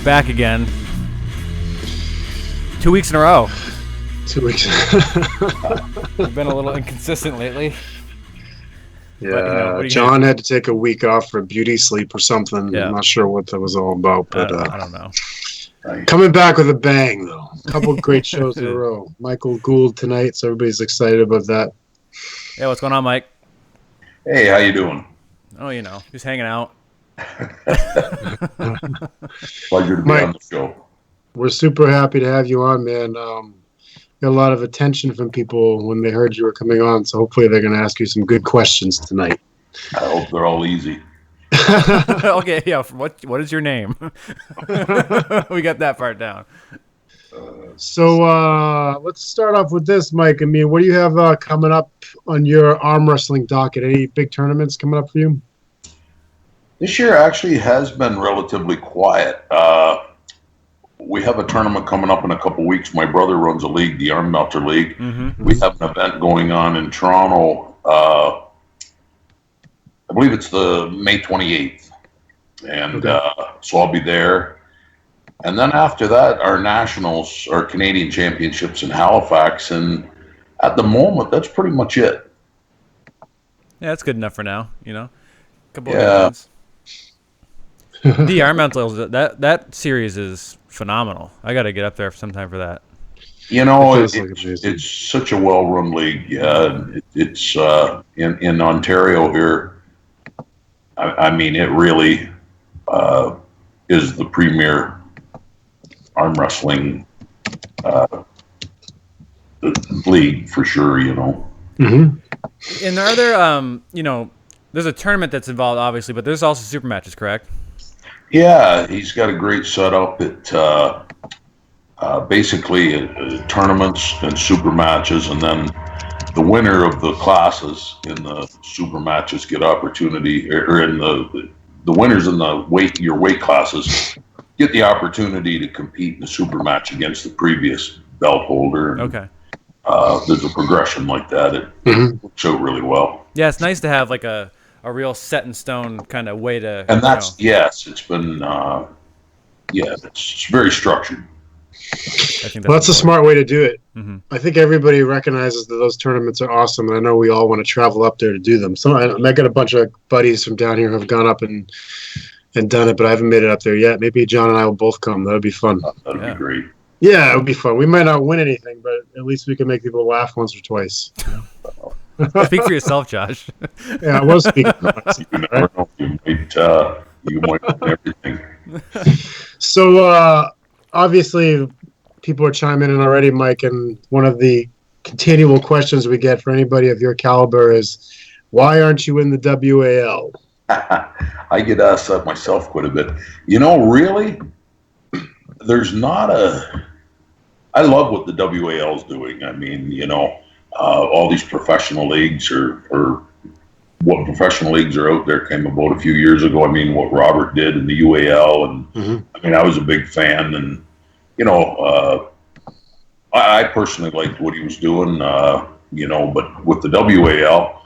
back again. 2 weeks in a row. 2 weeks. We've been a little inconsistent lately. Yeah, but, John had to take a week off for beauty sleep or something. Yeah. I'm not sure what that was all about, but I don't know. Coming back with a bang, though. A couple great shows in a row. Mikel Gould tonight, so everybody's excited about that. Yeah, what's going on, Mike? Hey, how you doing? Oh, just hanging out. Pleasure to be on the show. We're super happy to have you on, man. Got a lot of attention from people when they heard you were coming on, so hopefully they're going to ask you some good questions tonight. I hope they're all easy. Okay, yeah. What is your name? We got that part down. So let's start off with this, Mike. I mean, what do you have coming up on your arm wrestling docket? Any big tournaments coming up for you? This year actually has been relatively quiet. We have a tournament coming up in a couple weeks. My brother runs a league, the Arm Melter League. Mm-hmm. We have an event going on in Toronto. I believe it's the May 28th. And so I'll be there. And then after that, our nationals, our Canadian championships in Halifax. And at the moment, that's pretty much it. Yeah, that's good enough for now, Couple of events. The Arm Mental, that series is phenomenal. I got to get up there sometime for that. It's such a well-run league. It's in Ontario here. I mean, it really is the premier arm wrestling league for sure. Mm-hmm. And are there, there's a tournament that's involved, obviously, but there's also super matches, correct? Yeah, he's got a great setup. It basically tournaments and super matches, and then the winner of the classes in the super matches get opportunity, or in the winners in your weight classes get the opportunity to compete in the super match against the previous belt holder. And, okay. There's a progression like that. It works out really well. Yeah, it's nice to have like a real set in stone kind of way to. And that's it's been it's very structured. I think that's a smart way to do it. Mm-hmm. I think everybody recognizes that those tournaments are awesome, and I know we all want to travel up there to do them. So I got a bunch of buddies from down here who have gone up and done it, but I haven't made it up there yet. Maybe John and I will both come. That would be fun. That'd be great. Yeah, it would be fun. We might not win anything, but at least we can make people laugh once or twice. Speak for yourself, Josh. Yeah, I was speaking. You never know. You might win everything. So obviously, people are chiming in already, Mike, and one of the continual questions we get for anybody of your caliber is, why aren't you in the WAL? I get asked that myself quite a bit. Really, there's not I love what the WAL is doing. I mean, all these professional leagues or what professional leagues are out there came about a few years ago. I mean, what Robert did in the UAL, and I mean, I was a big fan, and I personally liked what he was doing, but with the WAL,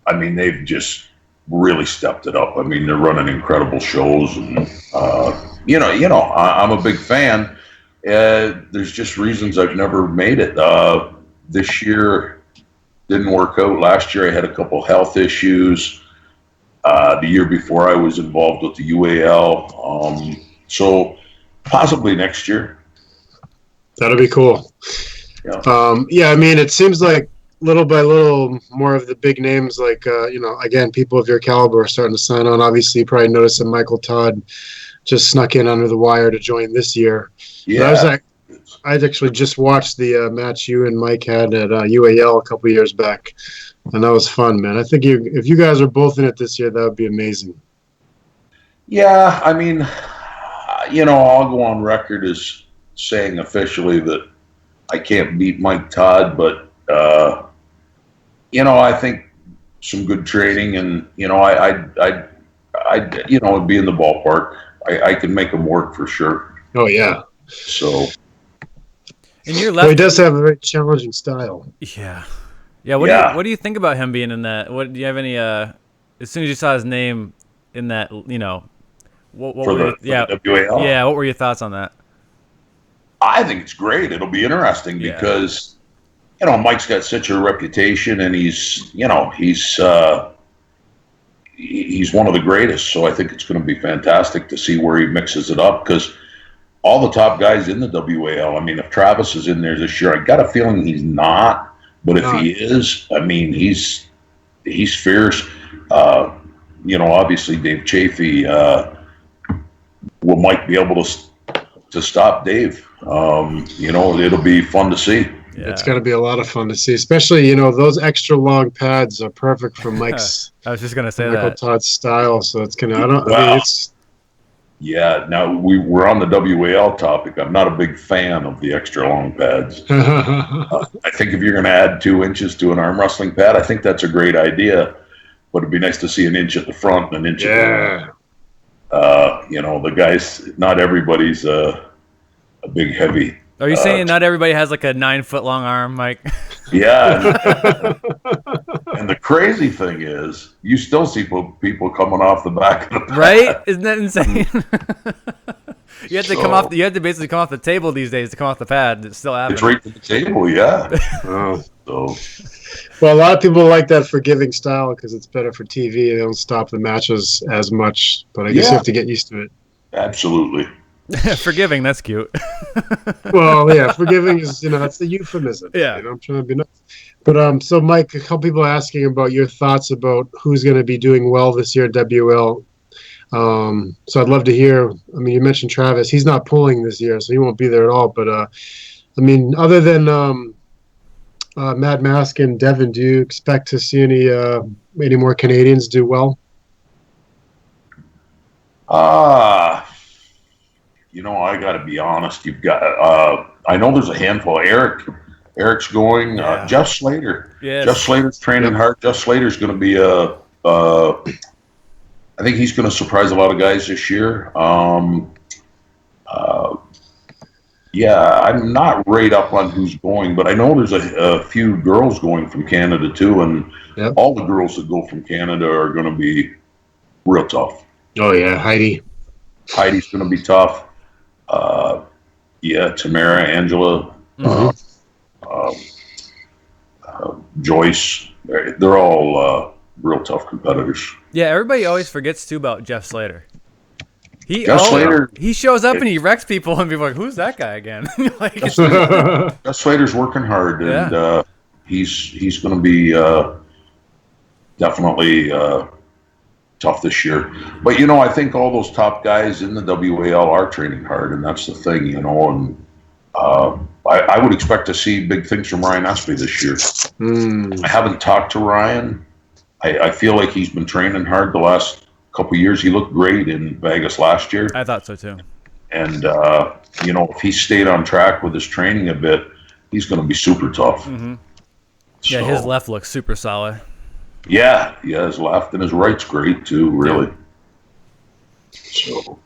I mean, they've just really stepped it up. I mean, they're running incredible shows, and I'm a big fan. There's just reasons I've never made it. This year didn't work out. Last year I had a couple health issues. The year before I was involved with the UAL. So possibly next year. That'll be cool. Yeah. I mean, it seems like little by little, more of the big names, like, again, people of your caliber are starting to sign on. Obviously, you probably noticed that Michael Todd just snuck in under the wire to join this year. Yeah. I'd actually just watched the match you and Mike had at UAL a couple years back, and that was fun, man. I think if you guys are both in it this year, that would be amazing. Yeah, I mean, I'll go on record as saying officially that I can't beat Mike Todd, but I think some good training, and I'd be in the ballpark. I can make him work for sure. Oh yeah. So. And you're left. He does have a very challenging style. Yeah. Yeah. What do you think about him being in that? What do you have any? As soon as you saw his name in that, What for were the WAL. yeah? What were your thoughts on that? I think it's great. It'll be interesting Yeah. because Mike's got such a reputation, and he's one of the greatest. So I think it's going to be fantastic to see where he mixes it up, because all the top guys in the WAL. I mean, if Travis is in there this year, I got a feeling he's not. But if he is, I mean, he's fierce. Obviously Dave Chafee. Will Mike be able to stop Dave? It'll be fun to see. Yeah. It's going to be a lot of fun to see, especially those extra long pads are perfect for Mike's. I was just gonna say Michael that. Todd's style, so it's gonna. I mean, it's. Yeah. Now we're on the WAL topic. I'm not a big fan of the extra long pads. I think if you're going to add 2 inches to an arm wrestling pad, I think that's a great idea. But it'd be nice to see an inch at the front and an inch at the back. The guys. Not everybody's a big heavy. Are you saying not everybody has like a 9-foot long arm, Mike? Yeah. And the crazy thing is, you still see people coming off the back of the pad. Right? Isn't that insane? You have to come off. You have to basically come off the table these days to come off the pad. It's still happening. It's right to the table, yeah. So. Well, a lot of people like that forgiving style because it's better for TV. They don't stop the matches as much, but I guess you have to get used to it. Absolutely. Forgiving, that's cute. Well, yeah, forgiving is, that's the euphemism. Yeah. I'm trying to be nice. But so Mike, a couple people are asking about your thoughts about who's going to be doing well this year at WL. So I'd love to hear. I mean, you mentioned Travis. He's not pulling this year, so he won't be there at all. But I mean, other than Mad Mask and Devin, do you expect to see any more Canadians do well? I got to be honest. You've got. I know there's a handful. Eric's going. Jeff Slater. Yes. Jeff Slater's training hard. Jeff Slater's going to be I think he's going to surprise a lot of guys this year. I'm not right up on who's going, but I know there's a few girls going from Canada too, and all the girls that go from Canada are going to be real tough. Oh yeah, Heidi's going to be tough. Tamara, Angela, Joyce, they're all real tough competitors. Yeah, everybody always forgets too about Jeff Slater. Slater, he shows up and he wrecks people, and people are like, "Who's that guy again?" Jeff Slater's working hard, and he's going to be definitely tough this year. But I think all those top guys in the WAL are training hard, and that's the thing, And I would expect to see big things from Ryan Espy this year. I haven't talked to Ryan. I feel like he's been training hard the last couple of years. He looked great in Vegas last year. I thought so too. And if he stayed on track with his training a bit, he's going to be super tough. Mm-hmm. Yeah, his left looks super solid. Yeah, his left and his right's great too, really. Yeah. So.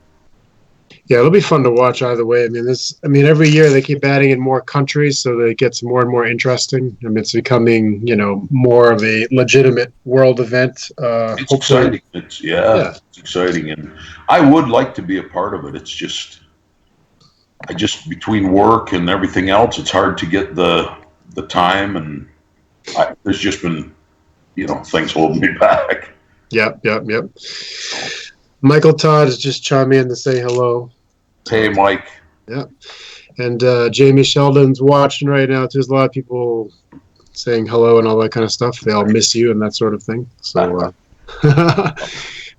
Yeah, it'll be fun to watch either way. I mean, every year they keep adding in more countries, so that it gets more and more interesting. I mean, it's becoming, more of a legitimate world event. It's exciting. It's exciting, and I would like to be a part of it. It's just, between work and everything else, it's hard to get the time, and there's just been, things holding me back. Yep. Michael Todd is just chiming in to say hello. Hey, Mike. Yeah. And Jamie Sheldon's watching right now. There's a lot of people saying hello and all that kind of stuff. They all miss you and that sort of thing. So,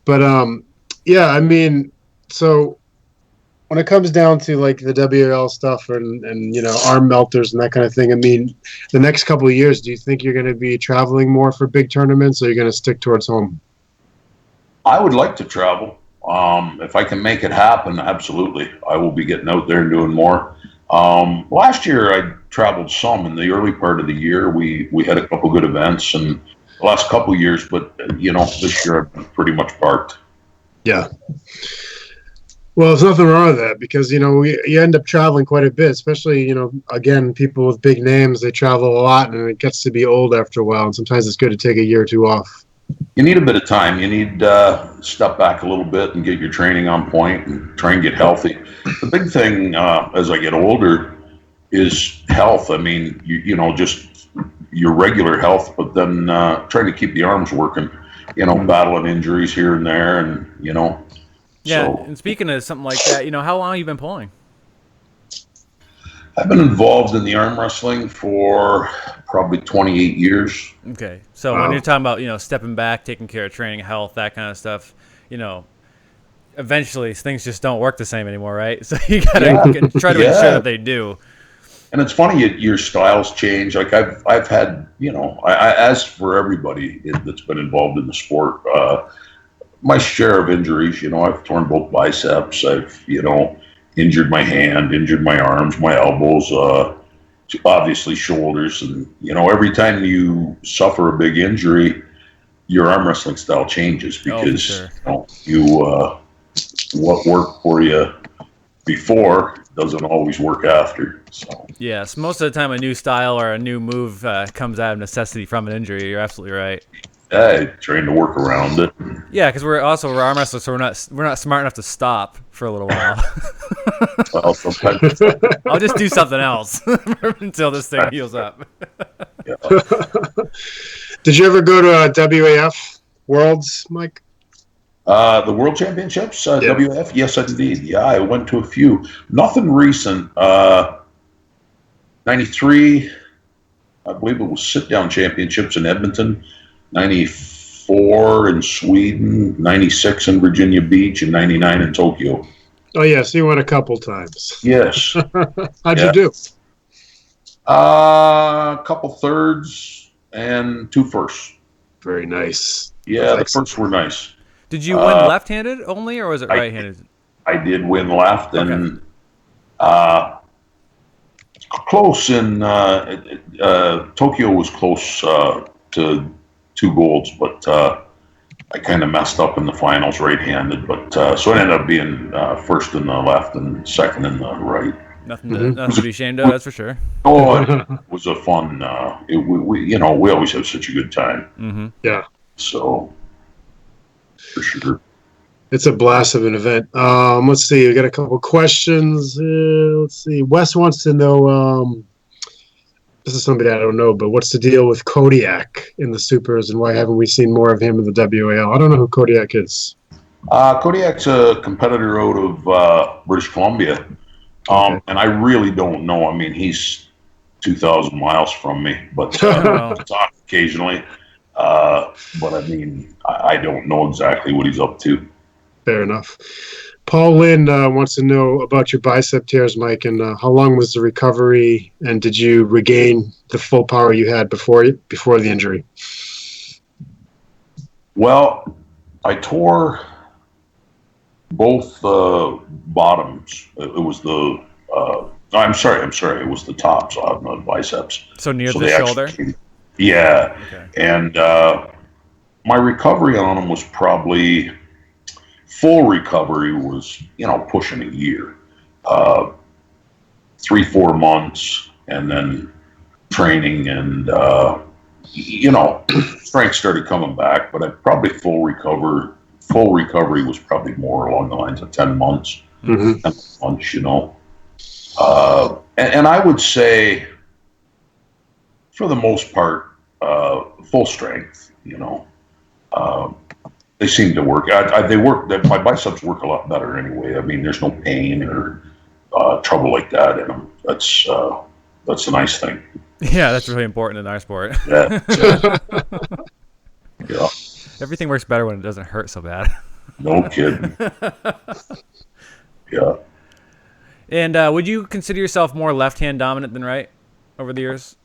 but I mean, so when it comes down to like the WL stuff and arm melters and that kind of thing, I mean, the next couple of years, do you think you're going to be traveling more for big tournaments, or you're going to stick towards home? I would like to travel. If I can make it happen, absolutely. I will be getting out there and doing more. Last year, I traveled some in the early part of the year. We had a couple good events, and the last couple of years, but this year I've pretty much parked. Yeah. Well, there's nothing wrong with that because, you end up traveling quite a bit, especially, again, people with big names, they travel a lot and it gets to be old after a while. And sometimes it's good to take a year or two off. you need a bit of time. You need step back a little bit and get your training on point and try and get healthy. The big thing as I get older is health. I mean, just your regular health, but then trying to keep the arms working. Battling injuries here and there, and Yeah, So and speaking of something like that, how long have you been pulling? I've been involved in the arm wrestling for probably 28 years. Okay, so when you're talking about stepping back, taking care of training, health, that kind of stuff, eventually things just don't work the same anymore, right? So you gotta try to ensure that they do. And it's funny, your styles change. Like I've had, as for everybody that's been involved in the sport, my share of injuries. I've torn both biceps. I've, injured my hand, injured my arms, my elbows, obviously shoulders. And, every time you suffer a big injury, your arm wrestling style changes because what worked for you before doesn't always work after. So yes, most of the time a new style or a new move comes out of necessity from an injury. You're absolutely right. Trying to work around it. Yeah, because we're arm wrestlers, so we're not smart enough to stop for a little while. Well, sometimes I'll just do something else until this thing heals up. Yeah. Did you ever go to WAF Worlds, Mike? The World Championships, WF? Yes, indeed. Yeah, I went to a few. Nothing recent. 93, I believe it was sit-down championships in Edmonton. 94 in Sweden, 96 in Virginia Beach, and 99 in Tokyo. Oh, yeah, so you went a couple times. Yes. How'd you do? A couple thirds and 2 firsts. Very nice. Yeah, the firsts were nice. Did you win left-handed only, or was it right-handed? I did win left, and close in Tokyo was close to 2 golds, but I kind of messed up in the finals right-handed. But so I ended up being first in the left and second in the right. Nothing to be ashamed of, that's for sure. Oh, it was a fun. We always have such a good time. Mm-hmm. Yeah. So for sure. It's a blast of an event. Let's see. We got a couple questions. Let's see. Wes wants to know. This is somebody I don't know, but what's the deal with Kodiak in the supers, and why haven't we seen more of him in the WAL? I don't know who Kodiak is. Kodiak's a competitor out of British Columbia, and I really don't know. I mean, he's 2,000 miles from me, but talk occasionally. But I mean, I don't know exactly what he's up to. Fair enough. Paul Lynn wants to know about your bicep tears, Mike, and how long was the recovery, and did you regain the full power you had before the injury? Well, I tore both bottoms. It was the I'm sorry. It was the tops on the biceps. So near the shoulder? Yeah. Okay. And my recovery on them was probably, full recovery was, pushing a year. 3-4 months, and then training and, strength started coming back, but I probably full recovery was probably more along the lines of 10 months. Mm-hmm. 10 months, and I would say, for the most part, full strength, they seem to work. They work. My biceps work a lot better anyway. I mean, there's no pain or trouble like that in them. That's a nice thing. Yeah, that's really important in our sport. Yeah. Yeah. Everything works better when it doesn't hurt so bad. No kidding. Yeah. And would you consider yourself more left-hand dominant than right over the years?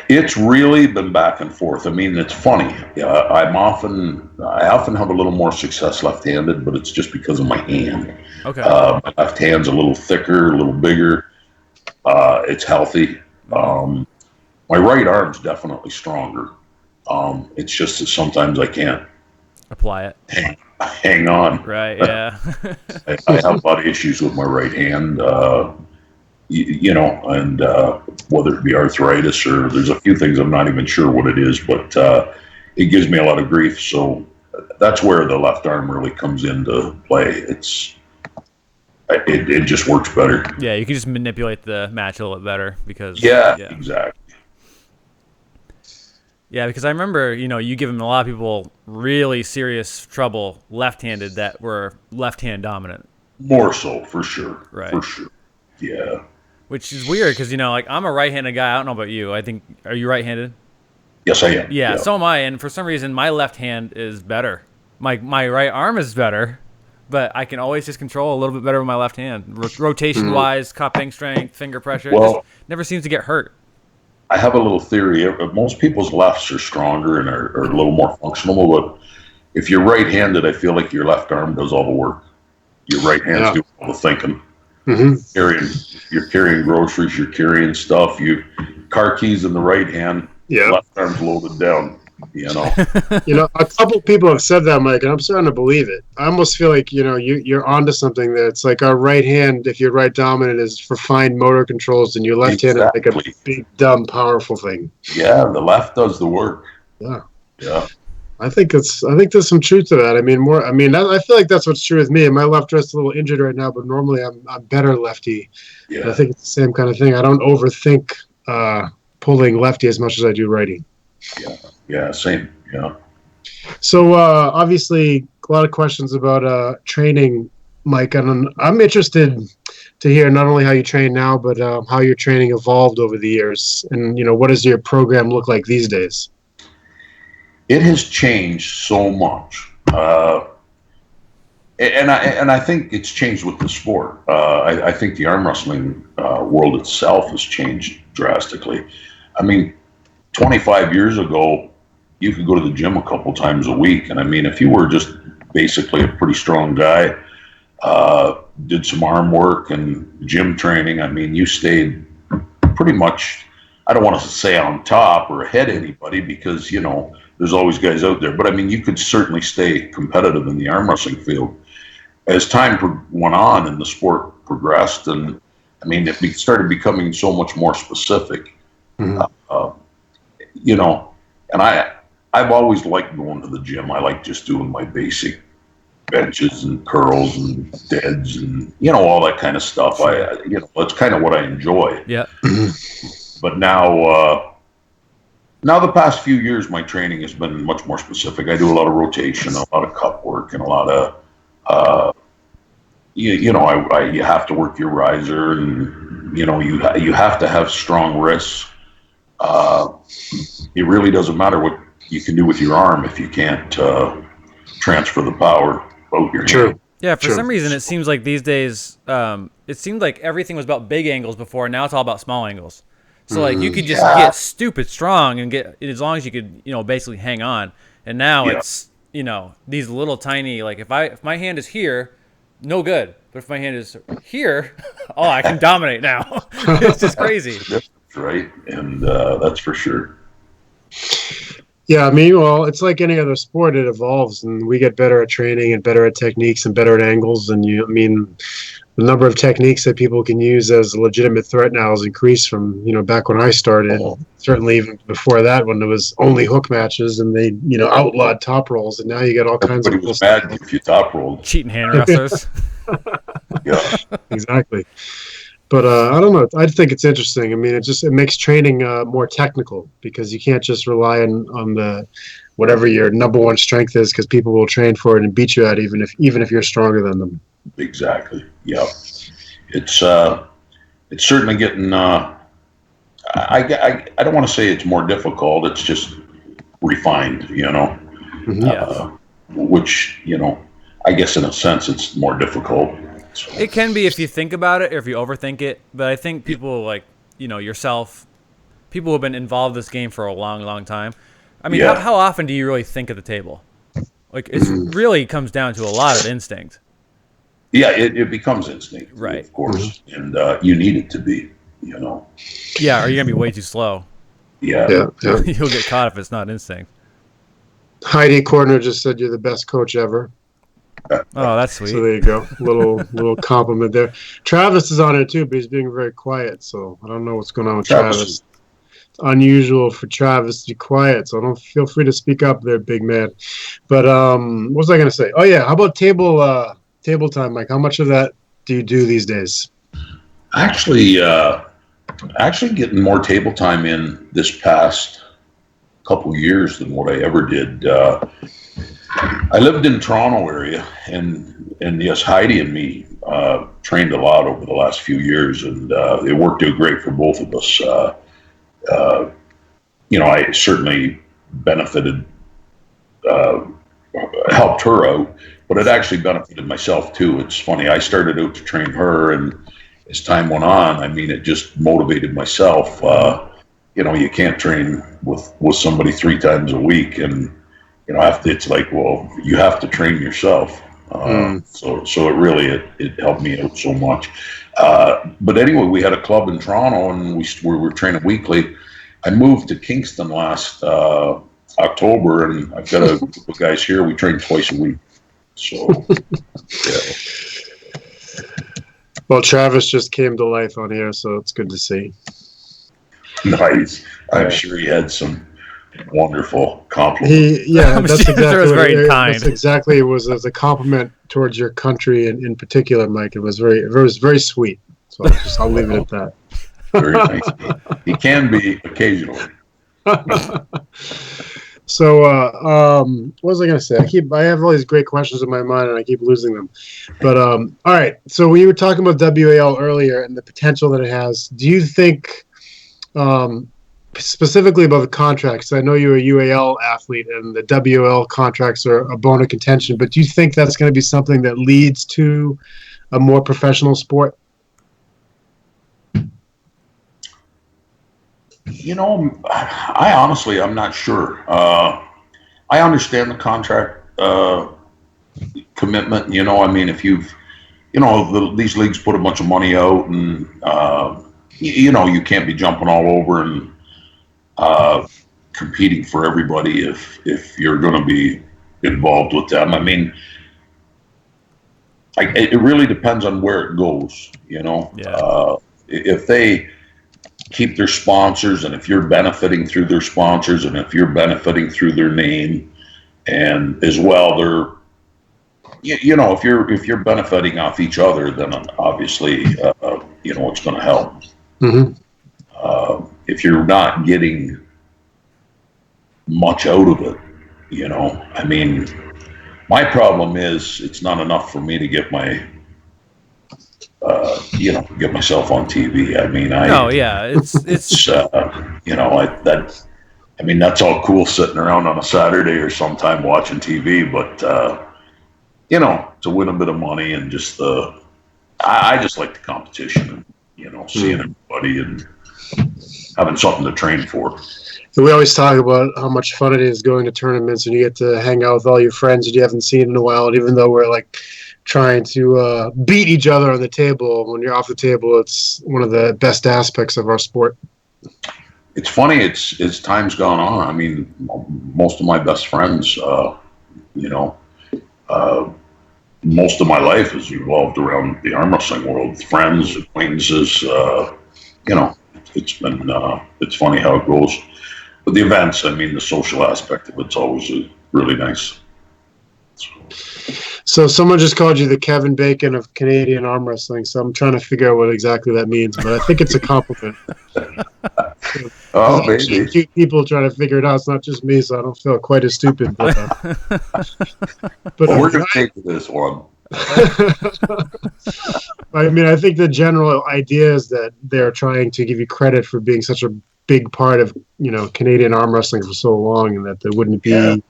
It's really been back and forth. I mean, it's funny. I often have a little more success left-handed, but it's just because of my hand. Okay. My left hand's a little thicker, a little bigger. It's healthy. My right arm's definitely stronger. It's just that sometimes I can't apply it. Hang on. Right. Yeah. I have a lot of issues with my right hand. And whether it be arthritis or there's a few things I'm not even sure what it is, but it gives me a lot of grief. So that's where the left arm really comes into play. It just works better. Yeah, you can just manipulate the match a little bit better because. Yeah. Exactly. Yeah, because I remember, you giving a lot of people really serious trouble left-handed that were left-hand dominant. More so, for sure. Right. For sure. Yeah. Which is weird because, like, I'm a right-handed guy. I don't know about you. Are you right-handed? Yes, I am. Yeah, so am I. And for some reason, my left hand is better. My right arm is better, but I can always just control a little bit better with my left hand. Rotation-wise, cupping strength, finger pressure, it just never seems to get hurt. I have a little theory. Most people's lefts are stronger and are a little more functional, but if you're right-handed, I feel like your left arm does all the work. Your right hand's doing all the thinking. You're carrying groceries, you're carrying stuff. Car keys in the right hand, left arm's loaded down. A couple people have said that, Mike, and I'm starting to believe it. I almost feel like you're onto something there. It's like our right hand, if you're right dominant, is for fine motor controls, and your left hand is like a big, dumb, powerful thing. Yeah, the left does the work. Yeah. I think there's some truth to that. I feel like that's what's true with me. And my left wrist is a little injured right now, but normally I'm better lefty. Yeah. And I think it's the same kind of thing. I don't overthink pulling lefty as much as I do righty. Yeah, same. Yeah. So obviously, a lot of questions about training, Mike. And I'm interested to hear not only how you train now, but how your training evolved over the years. And what does your program look like these days? It has changed so much, and I think it's changed with the sport. I think the arm wrestling world itself has changed drastically. 25 years ago, you could go to the gym a couple times a week, and if you were just basically a pretty strong guy, did some arm work and gym training, you stayed pretty much. I don't want to say on top or ahead of anybody because there's always guys out there, but you could certainly stay competitive in the arm wrestling field. As time went on and the sport progressed, and it started becoming so much more specific. And I've always liked going to the gym. I like just doing my basic benches and curls and deads and all that kind of stuff. That's kind of what I enjoy. Yeah. But now the past few years, my training has been much more specific. I do a lot of rotation, a lot of cup work, and a lot of, you have to work your riser, and you have to have strong wrists. It really doesn't matter what you can do with your arm if you can't transfer the power out your hand. Yeah, for some reason, it seems like these days, it seemed like everything was about big angles before. Now it's all about small angles. So you could just get stupid strong and get as long as you could, basically hang on. And now it's, these little tiny, like if my hand is here, no good. But if my hand is here, I can dominate now. It's just crazy. That's right, and that's for sure. Yeah, it's like any other sport. It evolves, and we get better at training and better at techniques and better at angles. And the number of techniques that people can use as a legitimate threat now has increased from, back when I started. Certainly even before that, when there was only hook matches and they, outlawed top rolls. And now you get all kinds of cool stuff. Bad if you top rolled. Cheating hand wrestlers. Yeah, exactly. But I don't know. I think it's interesting. It makes training more technical because you can't just rely on the whatever your number one strength is, because people will train for it and beat you at even if you're stronger than them. Exactly. Yeah. It's certainly getting. I don't want to say it's more difficult. It's just refined. Which I guess in a sense it's more difficult. So. It can be if you think about it or if you overthink it. But I think people like yourself, people who have been involved in this game for a long, long time. How often do you really think at the table? Like it really comes down to a lot of instinct. Yeah, it becomes instinct, right? Of course, and you need it to be, Yeah, or you're gonna be way too slow. Yeah. You'll get caught if it's not instinct. Heidi Corner just said you're the best coach ever. Oh, that's sweet. So there you go, little compliment there. Travis is on it too, but he's being very quiet, so I don't know what's going on with Travis. unusual for Travis to be quiet, so don't feel free to speak up there, big man. But what was I going to say? Oh yeah, how about table time, Mike? How much of that do you do these days? Actually, actually getting more table time in this past couple years than what I ever did. I lived in Toronto area, and yes, Heidi and me trained a lot over the last few years, and it worked out great for both of us. Uh, I certainly benefited, uh, helped her out, but it actually benefited myself too. It's funny, I started out to train her, and as time went on, I mean, it just motivated myself. You can't train with somebody 3 times a week, and it's like, well, you have to train yourself. So it really it helped me out so much. But anyway, we had a club in Toronto, and we were training weekly. I moved to Kingston last October, and I've got a group of guys here. We train twice a week. So, yeah. Well, Travis just came to life on here, so it's good to see. Nice. I'm sure he had some wonderful compliment. That's exactly was very kind. That's exactly, it was as a compliment towards your country in particular, Mike. It was very sweet. So I'll leave it at that. Very nice. He can be occasionally. So what was I going to say? I have all these great questions in my mind, and I keep losing them. But all right. So we were talking about WAL earlier and the potential that it has. Do you think? Specifically about the contracts, I know you're a UAL athlete and the WL contracts are a bone of contention, but do you think that's going to be something that leads to a more professional sport? I honestly, I'm not sure. I understand the contract commitment. I mean, if these leagues put a bunch of money out, and you can't be jumping all over and competing for everybody if you're going to be involved with them. I mean, it really depends on where it goes. Yeah. If they keep their sponsors, and if you're benefiting through their sponsors, and if you're benefiting through their name, and as well, if you're benefiting off each other, then obviously, it's going to help. Mm-hmm. If you're not getting much out of it, I mean, my problem is it's not enough for me to get my, get myself on TV. I mean, that's all cool sitting around on a Saturday or sometime watching TV, but to win a bit of money and just I just like the competition, and seeing everybody and having something to train for. We always talk about how much fun it is going to tournaments and you get to hang out with all your friends that you haven't seen in a while. And even though we're like trying to beat each other on the table, when you're off the table, it's one of the best aspects of our sport. It's funny. As time's gone on, I mean, most of my best friends, most of my life has revolved around the arm wrestling world. Friends, acquaintances, it's been, it's funny how it goes. But the events, I mean, the social aspect of it's always really nice. So someone just called you the Kevin Bacon of Canadian arm wrestling, so I'm trying to figure out what exactly that means, but I think it's a compliment. Oh, maybe. Two people trying to figure it out. It's not just me, so I don't feel quite as stupid. But we're going to take this one. I mean, I think the general idea is that they're trying to give you credit for being such a big part of Canadian arm wrestling for so long, and that there wouldn't be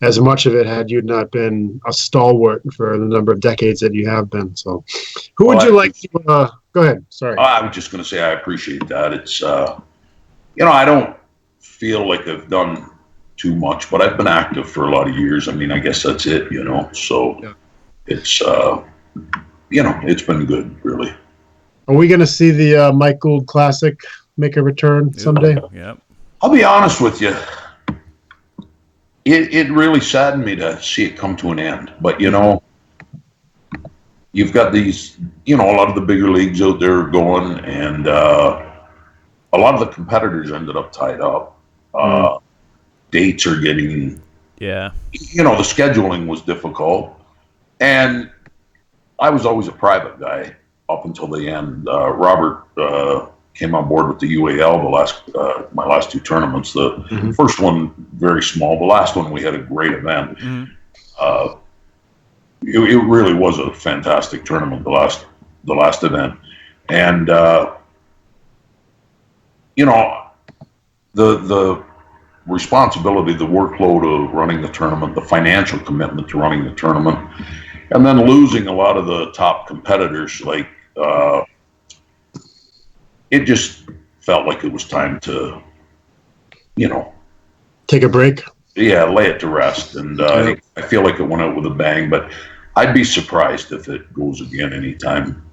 as much of it had you not been a stalwart for the number of decades that you have been. So, who would you like to? Go ahead. Sorry. I was just going to say I appreciate that. It's I don't feel like I've done too much, but I've been active for a lot of years. I mean, I guess that's it. So it's it's been good, really. Are we going to see the Mike Gould Classic make a return someday? Yeah. I'll be honest with you. It really saddened me to see it come to an end. But, you've got these, a lot of the bigger leagues out there going, and, a lot of the competitors ended up tied up. Dates are getting, Yeah. the scheduling was difficult. And I was always a private guy up until the end. Robert came on board with the UAL my last two tournaments. The first one very small. The last one we had a great event. It really was a fantastic tournament. The last event, and the responsibility, the workload of running the tournament, the financial commitment to running the tournament, and then losing a lot of the top competitors, it just felt like it was time to, take a break. Yeah, lay it to rest. And I feel like it went out with a bang, but I'd be surprised if it goes again anytime,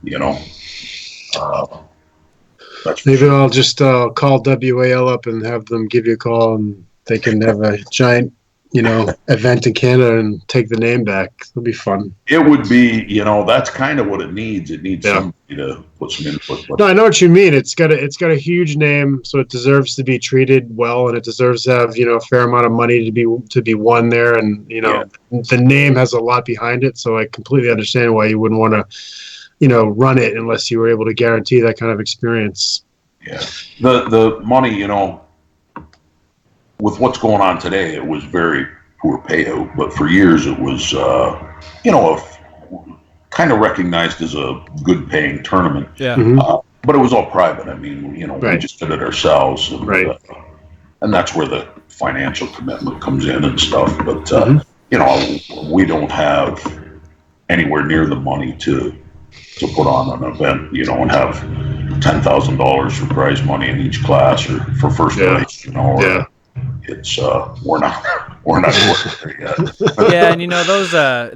Maybe I'll just call WAL up and have them give you a call, and they can have a giant, event in Canada and take the name back. It'll be fun. It would be, that's kind of what it needs. It needs somebody to put some input. No, I know what you mean. It's got a huge name, so it deserves to be treated well, and it deserves to have a fair amount of money to be won there, and the name has a lot behind it. So I completely understand why you wouldn't want to run it unless you were able to guarantee that kind of experience. Yeah, the money, with what's going on today, it was very poor payout. But for years, it was, kind of recognized as a good paying tournament. Yeah. But it was all private. I mean, we just did it ourselves. And, and that's where the financial commitment comes in and stuff. But, we don't have anywhere near the money to put on an event, and have $10,000 for prize money in each class or for first place, it's we're not there yet. Yeah, and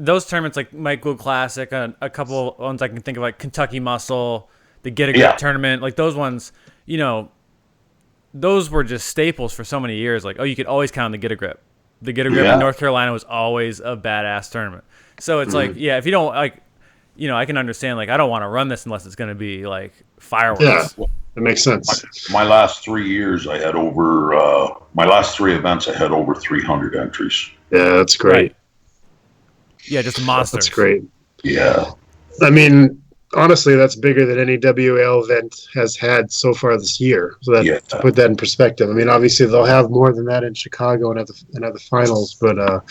those tournaments like Mikel Gould Classic, a couple ones I can think of like Kentucky Muscle, the Get a Grip tournament, like those ones, those were just staples for so many years. Like, you could always count on the Get a Grip. The Get a Grip in North Carolina was always a badass tournament. So it's like, if you don't like, I can understand, like, I don't want to run this unless it's going to be like fireworks. Yeah. That makes sense. My last 3 years, I had my last three events, I had over 300 entries. Yeah, that's great. Right. Yeah, just monsters. That's great. Yeah. I mean, honestly, that's bigger than any WAL event has had so far this year. So to put that in perspective, I mean, obviously they'll have more than that in Chicago and at the finals, but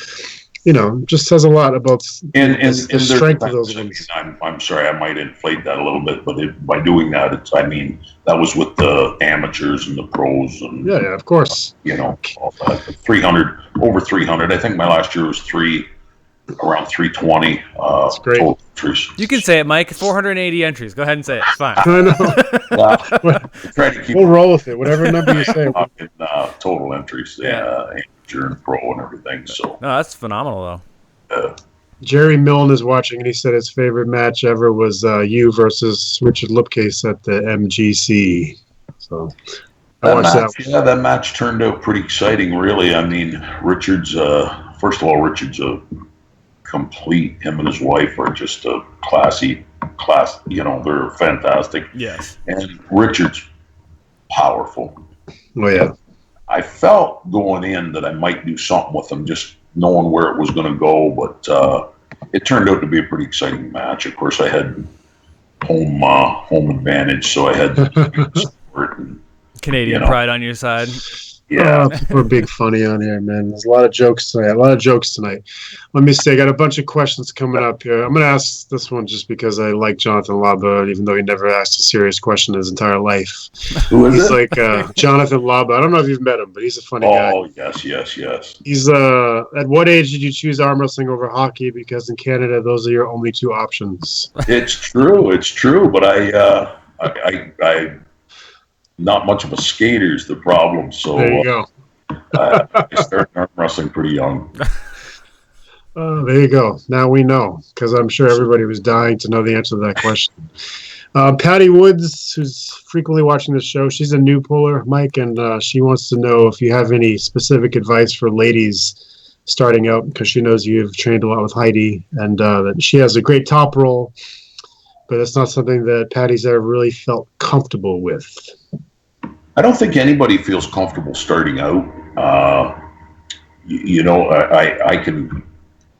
just says a lot about the strength of those ones. I'm sorry, I might inflate that a little bit, but by doing that, that was with the amateurs and the pros, and yeah, of course, all that. 300, over 300. I think my last year was around 320. That's great. Total entries. You can say it, Mike. 480 entries. Go ahead and say it. It's fine. I know. We'll roll with it. Whatever number you say. Total entries. Amateur and pro and everything. So no, that's phenomenal though. Jerry Milne is watching, and he said his favorite match ever was you versus Richard Lupcase at the MGC. So I watched that. Yeah, that match turned out pretty exciting, really. I mean, Richard's first of all, Richard's a complete. Him and his wife are just a class. They're fantastic. Yes. And Richard's powerful. Oh yeah. I felt going in that I might do something with him, just knowing where it was going to go, but it turned out to be a pretty exciting match. Of course, I had home advantage, so I had support and, Canadian pride on your side. Yeah, we're big funny on here, man. There's a lot of jokes tonight. Let me see. I got a bunch of questions coming up here. I'm going to ask this one just because I like Jonathan Laba, even though he never asked a serious question in his entire life. Who is He's like Jonathan Laba. I don't know if you've met him, but he's a funny guy. Oh, yes. He's at what age did you choose arm wrestling over hockey? Because in Canada, those are your only two options. It's true. But I not much of a skater is the problem. So there you go. I started arm wrestling pretty young. There you go. Now we know, because I'm sure everybody was dying to know the answer to that question. Patty Woods, who's frequently watching the show, she's a new puller, Mike, and she wants to know if you have any specific advice for ladies starting out, because she knows you've trained a lot with Heidi, and that she has a great top roll, but it's not something that Patty's ever really felt comfortable with. I don't think anybody feels comfortable starting out. I can,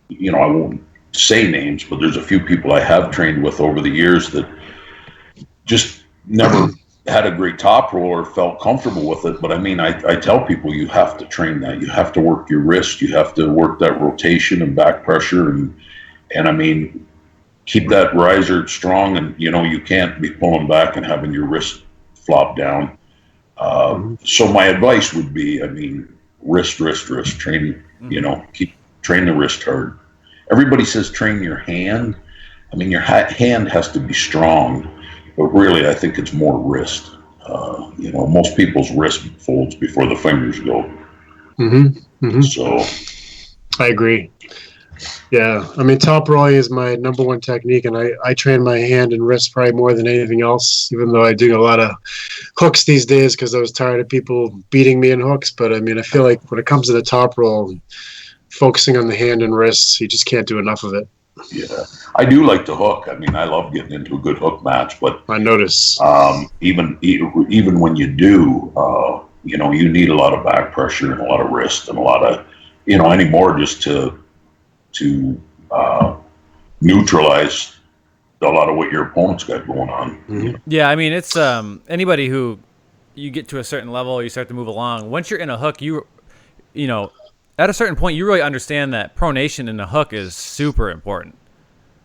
I won't say names, but there's a few people I have trained with over the years that just never had a great top roll or felt comfortable with it. But I mean, I tell people you have to train that. You have to work your wrist. You have to work that rotation and back pressure. And I mean, keep that riser strong. And, you can't be pulling back and having your wrist flop down. So my advice would be, I mean, wrist, train, train the wrist hard. Everybody says train your hand. I mean, your hand has to be strong, but really I think it's more wrist. Most people's wrist folds before the fingers go. So I agree. Yeah, I mean, top rolling is my number one technique, and I train my hand and wrist probably more than anything else, even though I do a lot of hooks these days because I was tired of people beating me in hooks. But I mean, I feel like when it comes to the top roll, focusing on the hand and wrists, you just can't do enough of it. Yeah, I do like to hook. I mean, I love getting into a good hook match, but I notice even when you do, you need a lot of back pressure and a lot of wrist and a lot of, anymore just to neutralize a lot of what your opponent's got going on. Yeah, I mean, it's anybody who you get to a certain level, you start to move along. Once you're in a hook, you know, at a certain point, you really understand that pronation in a hook is super important.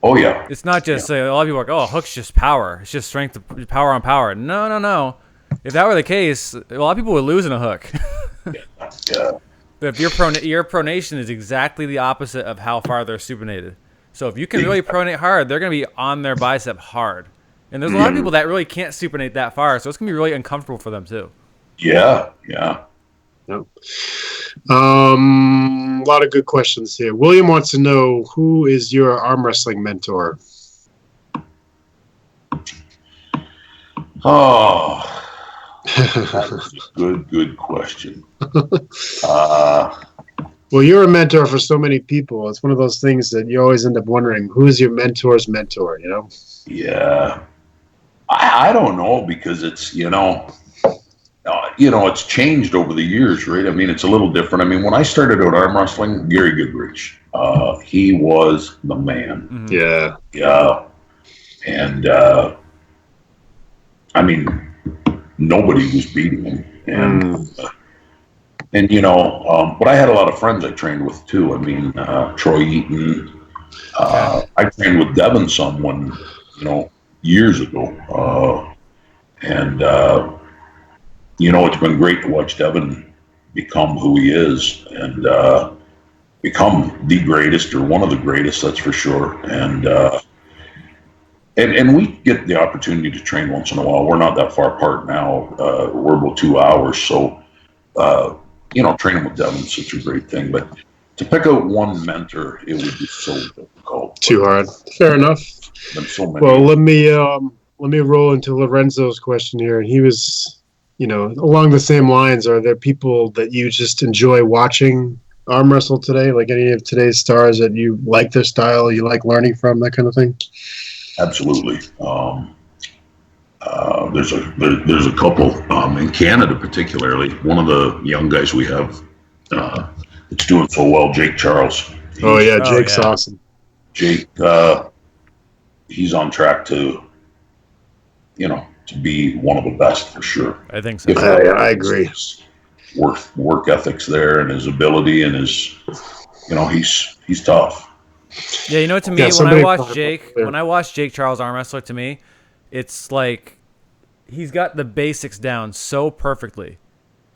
Oh yeah, it's not just a lot of people are like, oh, a hook's just power. It's just strength, power on power. No. If that were the case, a lot of people would lose in a hook. Yeah. But if your pronation is exactly the opposite of how far they're supinated. So if you can really pronate hard, they're going to be on their bicep hard. And there's a lot of people that really can't supinate that far, so it's going to be really uncomfortable for them too. Yeah. No. A lot of good questions here. William wants to know, who is your arm wrestling mentor? Oh, that's a good question. Well, you're a mentor for so many people. It's one of those things that you always end up wondering, who is your mentor's mentor, Yeah. I don't know, because it's, it's changed over the years, right? I mean, it's a little different. I mean, when I started out arm wrestling, Gary Goodrich, he was the man. Mm-hmm. Yeah. Yeah. And, I mean, nobody was beating him. And but I had a lot of friends I trained with too. I mean, Troy Eaton. I trained with Devin someone, years ago. And it's been great to watch Devin become who he is and become the greatest, or one of the greatest, that's for sure. And we get the opportunity to train once in a while. We're not that far apart now. We're about 2 hours. So, training with Devin is such a great thing. But to pick out one mentor, it would be so difficult. Too hard. Fair enough. So many. Well, let me roll into Lorenzo's question here. And he was, along the same lines. Are there people that you just enjoy watching arm wrestle today? Like any of today's stars that you like their style, you like learning from, that kind of thing? Absolutely. There's a couple in Canada, particularly. One of the young guys we have that's doing so well, Jake Charles. Jake's awesome. Jake, he's on track to be one of the best for sure. I think so. I agree. Work ethics there, and his ability, and his, he's tough. Yeah, to me, when I watch Jake Charles arm wrestler, to me, it's like he's got the basics down so perfectly.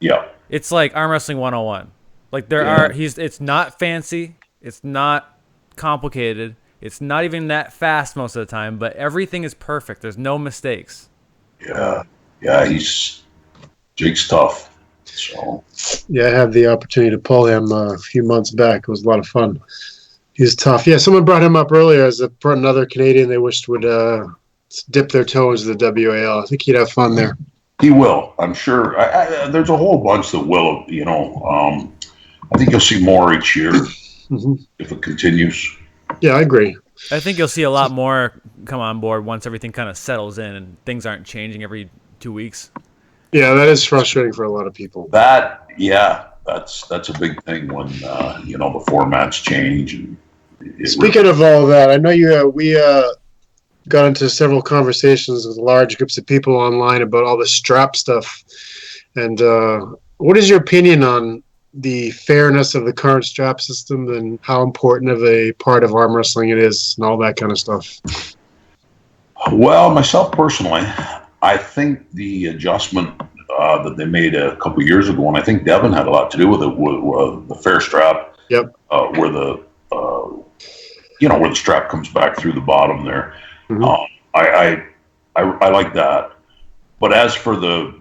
Yeah. It's like arm wrestling 101. Like it's not fancy, it's not complicated, it's not even that fast most of the time, but everything is perfect. There's no mistakes. Yeah. Yeah, Jake's tough. So. Yeah, I had the opportunity to pull him a few months back. It was a lot of fun. He's tough. Yeah, someone brought him up earlier as another Canadian they wished would dip their toes in the WAL. I think he'd have fun there. He will, I'm sure. There's a whole bunch that will, I think you'll see more each year if it continues. Yeah, I agree. I think you'll see a lot more come on board once everything kind of settles in and things aren't changing every 2 weeks. Yeah, that is frustrating for a lot of people. That's a big thing when the formats change. And Speaking of all that, I know we got into several conversations with large groups of people online about all the strap stuff. And what is your opinion on the fairness of the current strap system and how important of a part of arm wrestling it is and all that kind of stuff? Well, myself personally, I think the adjustment that they made a couple years ago, and I think Devin had a lot to do with it, with the fair strap. Yep. Where the where the strap comes back through the bottom there. Mm-hmm. I like that. But as for the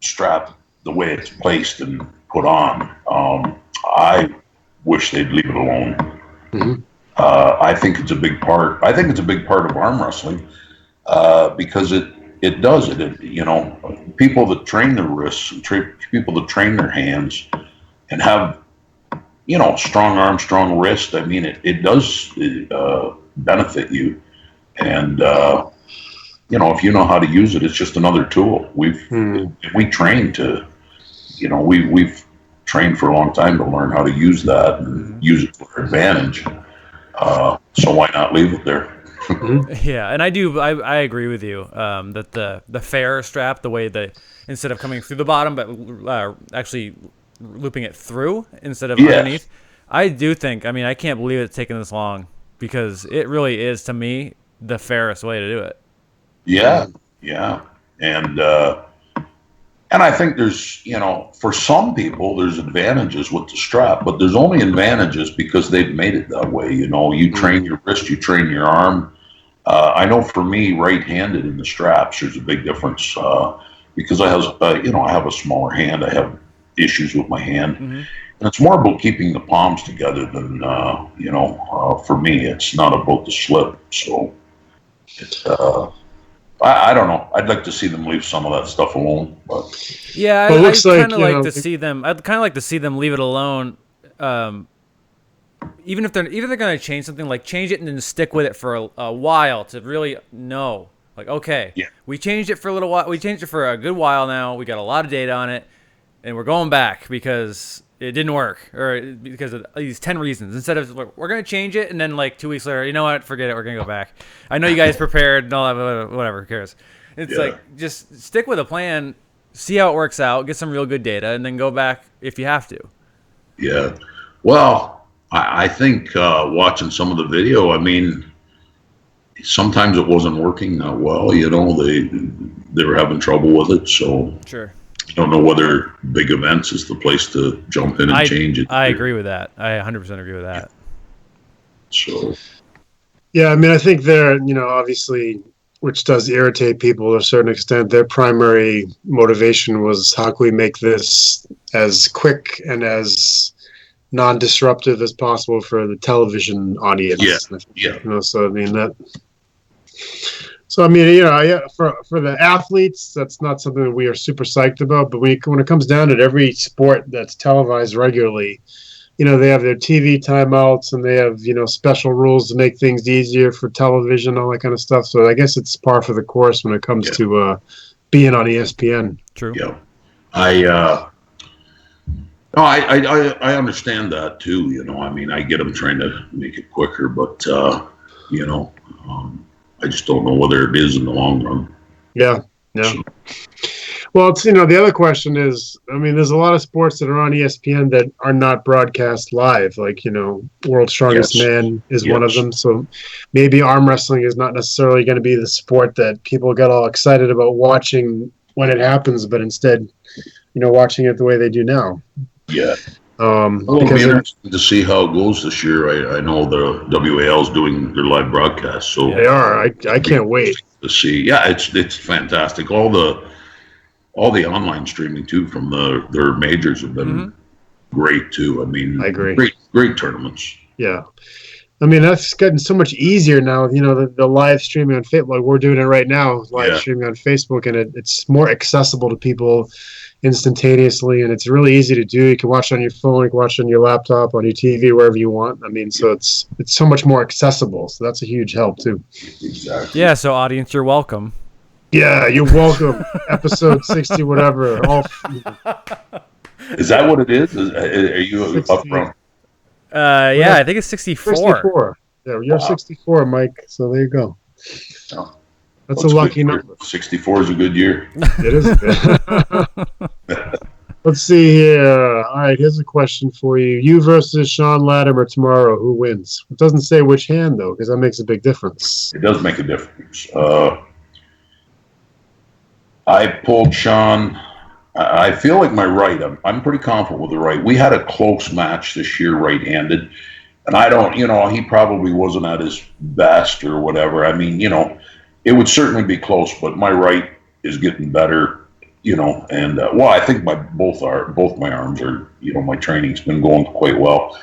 strap, the way it's placed and put on, I wish they'd leave it alone. Mm-hmm. I think it's a big part. I think it's a big part of arm wrestling because it does it. People that train their wrists, people that train their hands, and have strong arm, strong wrist. I mean, it does benefit you, and if you know how to use it, it's just another tool. We train to, we've trained for a long time to learn how to use that and use it to our advantage. So why not leave it there? Yeah, and I agree with you that the fair strap, the way instead of coming through the bottom, but actually looping it through instead of underneath. I do think, I can't believe it's taken this long because it really is, to me, the fairest way to do it. Yeah. And I think there's, for some people, there's advantages with the strap, but there's only advantages because they've made it that way. You train your wrist, you train your arm. I know for me, right-handed in the straps, there's a big difference because I have a smaller hand. I have issues with my hand, and it's more about keeping the palms together than for me, it's not about the slip. So I don't know. I'd like to see them leave some of that stuff alone, but yeah, I'd kind of like to see them. I'd kind of like to see them leave it alone. Even if they're going to change something, like change it and then stick with it for a while to really know. Like, okay, we changed it for a little while. We changed it for a good while now. We got a lot of data on it, and we're going back because it didn't work or because of these 10 reasons. Instead of we're going to change it, and then like 2 weeks later, you know what? Forget it. We're going to go back. I know you guys prepared and all that, whatever. Who cares? It's like just stick with a plan, see how it works out, get some real good data, and then go back if you have to. Yeah. Well, I think watching some of the video, sometimes it wasn't working that well. They were having trouble with it, so sure. I don't know whether big events is the place to jump in and change it. I agree with that. I 100% agree with that. So, yeah, I think they're obviously, which does irritate people to a certain extent. Their primary motivation was how can we make this as quick and as non-disruptive as possible for the television audience. Yeah. For the athletes, that's not something that we are super psyched about. But when it comes down to it, every sport that's televised regularly, they have their TV timeouts and they have special rules to make things easier for television, all that kind of stuff. So I guess it's par for the course when it comes to being on ESPN. True. Yeah. I understand that too. I get them trying to make it quicker, but I just don't know whether it is in the long run. Yeah. So. Well, it's the other question is, there's a lot of sports that are on ESPN that are not broadcast live. Like World's Strongest Man is one of them. So maybe arm wrestling is not necessarily going to be the sport that people get all excited about watching when it happens, but instead, watching it the way they do now. Yeah. It'll be interesting to see how it goes this year. I know the WAL is doing their live broadcast, so they are. I can't wait to see. Yeah, it's fantastic. All the online streaming too from their majors have been great too. I agree. Great tournaments. Yeah. That's getting so much easier now. The live streaming on Facebook, like we're doing it right now, streaming on Facebook, and it's more accessible to people instantaneously, and it's really easy to do. You can watch it on your phone, you can watch it on your laptop, on your TV, wherever you want. So it's so much more accessible. So that's a huge help too. Exactly. Yeah. So audience, you're welcome. Yeah, you're welcome. Episode 60, whatever. All Is that what it is? Are you up 60. front? Yeah, I think it's 64. 64. Yeah, you're Wow. 64, Mike. So there you go. Oh, That's well, a it's lucky good year. number. 64 is a good year. It is. Let's see here. All right, here's a question for you. You versus Sean Latimer tomorrow. Who wins? It doesn't say which hand, though, because that makes a big difference. It does make a difference. I pulled Sean. I feel like my right. I'm pretty confident with the right. We had a close match this year, right-handed, and I don't. He probably wasn't at his best or whatever. I mean, it would certainly be close, but my right is getting better. And well, I think both my arms are. My training's been going quite well.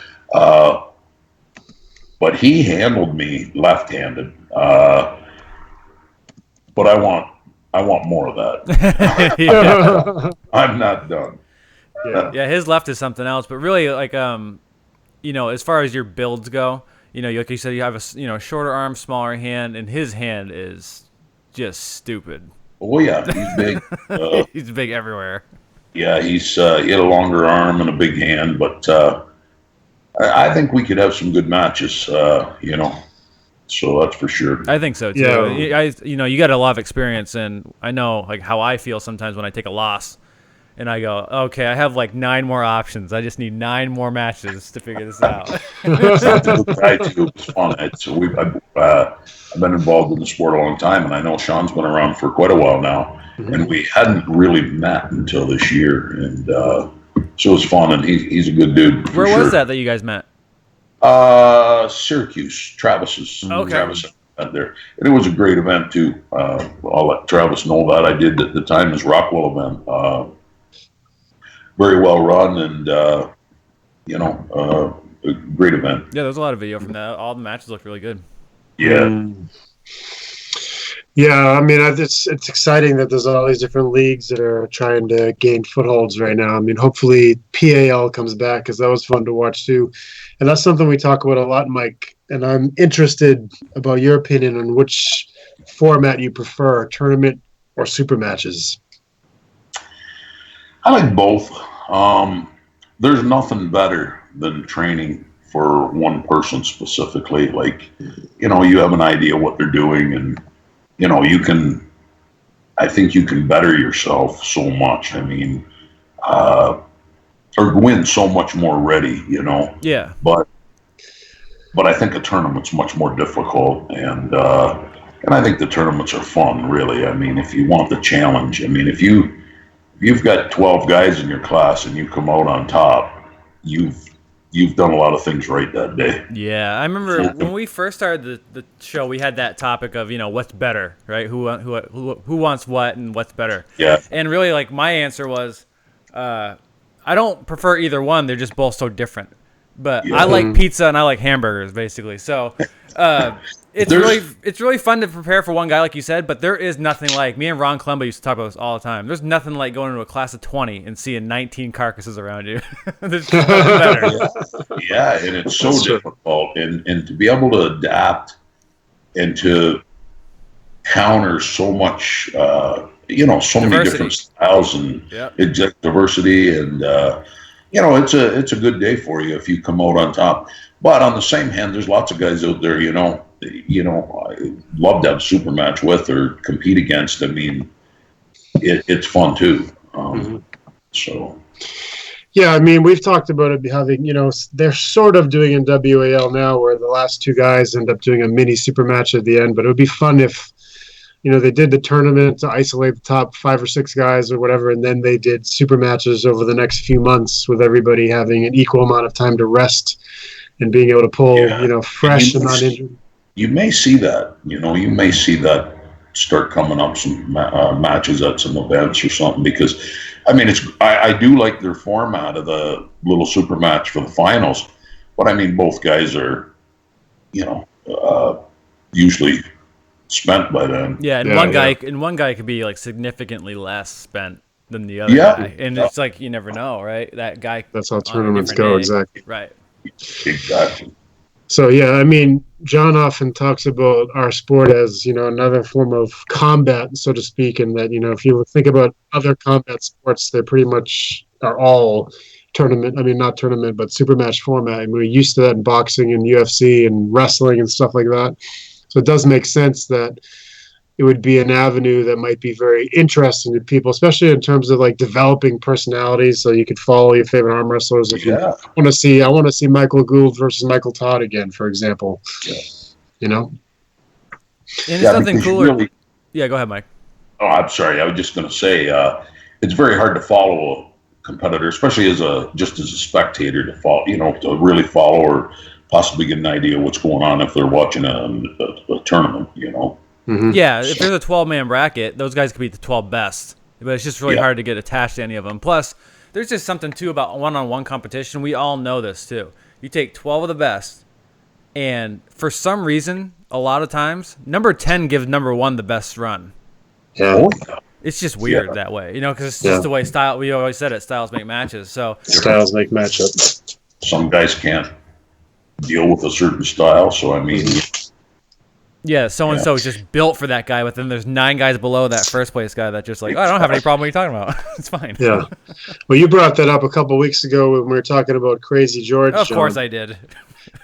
But he handled me left-handed. But I want more of that. Yeah. I'm not done. Yeah, his left is something else. But really, like, as far as your builds go, like you said, you have a shorter arm, smaller hand, and his hand is just stupid. Oh yeah, he's big. He's big everywhere. Yeah, he had a longer arm and a big hand, but I think we could have some good matches. So that's for sure. I think so too. Yeah. You got a lot of experience, and I know like how I feel sometimes when I take a loss, and I go, okay, I have like 9 more options. I just need 9 more matches to figure this out. Sean's a good guy too. It's fun. I've been involved in the sport a long time, and I know Sean's been around for quite a while now. Mm-hmm. And we hadn't really met until this year, and so it was fun. And he's a good dude. Where was that you guys met? Syracuse, Travis's. Okay. Travis out there, and it was a great event too. I'll let Travis know that I did at the time his Rockwell event. Very well run, and a great event. Yeah, there's a lot of video from that. All the matches look really good. Yeah. Yeah, I mean, it's exciting that there's all these different leagues that are trying to gain footholds right now. I mean, hopefully PAL comes back because that was fun to watch too. And that's something we talk about a lot, Mike. And I'm interested about your opinion on which format you prefer, tournament or super matches. I like both. There's nothing better than training for one person specifically. Like, you have an idea what they're doing, and I think you can better yourself so much. I mean, or win so much more ready, Yeah. But I think a tournament's much more difficult, and I think the tournaments are fun, really. I mean, if you want the challenge, I mean, if you've got 12 guys in your class and you come out on top, you've done a lot of things right that day. Yeah, I remember when we first started the show, we had that topic of what's better, right? Who wants what and what's better. Yeah. And really, like my answer was, I don't prefer either one. They're just both so different. But yeah. I like pizza and I like hamburgers, basically. So it's really fun to prepare for one guy, like you said. But there is nothing like, me and Ron Colombo used to talk about this all the time. There's nothing like going into a class of 20 and seeing 19 carcasses around you. There's nothing better. Yeah, and it's so difficult, and to be able to adapt and to counter so much, so diversity. Many different styles and diversity, and it's a good day for you if you come out on top. But on the same hand, there's lots of guys out there, I love to have a super match with or compete against. I mean, it's fun too. So. Yeah, I mean, we've talked about it, how they're sort of doing in WAL now where the last 2 guys end up doing a mini super match at the end. But it would be fun if, they did the tournament to isolate the top 5 or 6 guys or whatever, and then they did super matches over the next few months with everybody having an equal amount of time to rest and being able to pull, fresh and not injured. You may see that, you may see that start coming up, some matches at some events or something, because I mean, I do like their format of the little super match for the finals, but I mean, both guys are, usually spent by then. Yeah, and one guy could be like significantly less spent than the other guy, and it's like you never know, right? That guy. That's how tournaments go, exactly. Right. Exactly. So yeah, I mean, John often talks about our sport as, another form of combat, so to speak, and that, if you think about other combat sports, they pretty much are all tournament. I mean, not tournament, but super match format. And we're used to that in boxing and UFC and wrestling and stuff like that. So it does make sense that it would be an avenue that might be very interesting to people, especially in terms of like developing personalities. So you could follow your favorite arm wrestlers if you Yeah. I want to see Michael Gould versus Michael Todd again, for example. Yeah. You know, And it's Yeah, nothing because you cooler. really. Yeah, go ahead, Mike. Oh, I'm sorry. I was just going to say, it's very hard to follow a competitor, especially just as a spectator, to follow, to really follow or possibly get an idea of what's going on if they're watching a tournament. Yeah, if So, there's a 12-man bracket, those guys could be the 12 best. But it's just really Yeah. hard to get attached to any of them. Plus, there's just something, too, about one-on-one competition. We all know this, too. You take 12 of the best, and for some reason, a lot of times, number 10 gives number 1 the best run. yeah, oh, yeah. It's just weird Yeah. that way, because it's just the way we always said it, styles make matches. So, styles make matchups. Some guys can't deal with a certain style, so I mean, yeah, so-and-so is just built for that guy, but then there's 9 guys below that first place guy that just like, oh, I don't have any problem with what you're talking about. It's fine. Yeah. Well, you brought that up a couple weeks ago when we were talking about Crazy George. Of course John, I did.